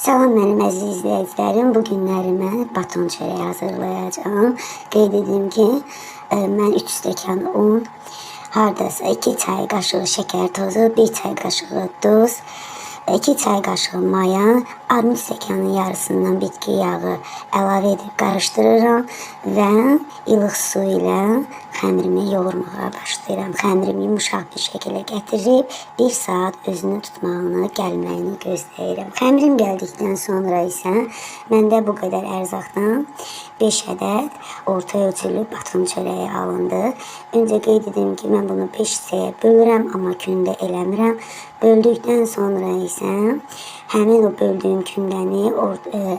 Salam mənim əziz izləyicilərim. Bu günlərimə baton çörəyi hazırlayacağım. Qeyd edim ki, mən 3 stəkan un, hardasa 2 çay qaşığı şəkər tozu, 1 çay qaşığı duz, 2 çay qaşığı maya, armud stəkanın yarısından bitki yağı əlavə edib qarışdırıram və ilıq su ilə xəmirimi yoğurmağa başlayıram. Xəmirimi yumuşaq bir şəkildə gətirib 1 saat özünü tutmağını, gəlməyini gözləyirəm. Xəmirim gəldikdən sonra isə məndə bu qədər ərzaqdan 5 ədəd orta ölçülü baton çörəyi alındı. Öncə qeyd edim ki, mən bunu 5 hissəyə bölürəm, amma kündə eləmirəm. Böldükdən sonra isə həmin o böldüyüm kündəni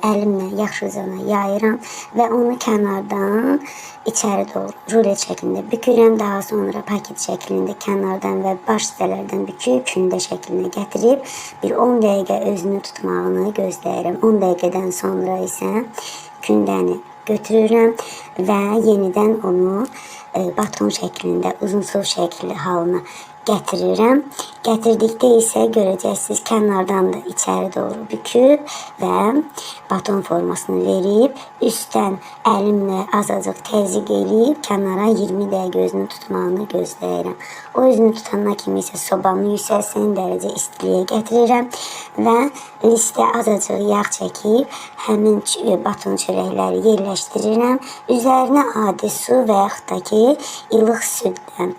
əlimlə yaxşıca yayıram və onu kənardan içəri doğru rulet şəklində bükürəm. Daha sonra paket şəklində kənardan və baş hissələrdən büküb kündə şəklinə gətirib bir 10 dəqiqə özünü tutmağını gözləyirəm. 10 dəqiqədən sonra isə kündəni götürürəm və yenidən onu baton şəklində, uzunsov şəkli halına gətirirəm. Gətirdikdə isə görəcəksiniz kənardan da içəri doğru büküb və baton formasını verib üstdən əlimlə azacıq təzyiq eləyib kənara 20 dəqiqə özünü tutmağını gözləyirəm. O özünü tutana kimi isə sobamı 180 dərəcə istiliyə gətirirəm və listə azacıq yağ çəkib həmin baton çörəkləri yerləşdirirəm. Üzərinə adi su və yaxud da ki ilıq süddən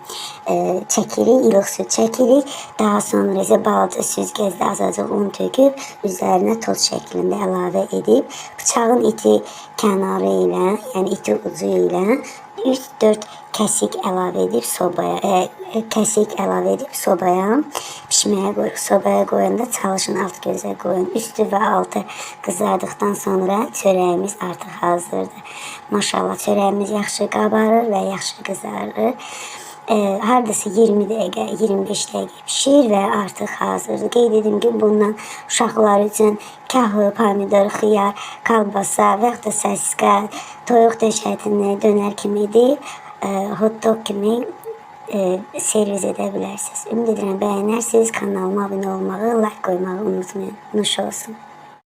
çəkirik, ilıq süd çəkirik. Daha sonra isə balaca süzgəcdə azacıq un töküb üzərinə toz şəklində əlavə edib bıçağın iti kənarı ilə, yəni iti ucu ilə 3-4 kəsik əlavə edib sobaya pişməyə qoyuruq. Sobaya qoyanda çalışın alt gözə qoyun. Üstü və altı qızardıqdan sonra çörəyimiz artıq hazırdır. Maşallah çörəyimiz yaxşı qabarır və yaxşı qızarır. Hardasa 20 dəqiqə, 25 dəqiqə pişir və artıq hazırdır. Qeyd edim ki, bundan uşaqlar üçün kahı, pomidor, xiyar, kalbasa və yaxud da sasiska, toyuq döşətini dönər kimi deyil, hot dog kimi servis edə bilərsiniz. Ümid edirəm bəyənərsiniz. Kanalıma abunə olmağı, like qoymağı unutmayın. Nuş olsun.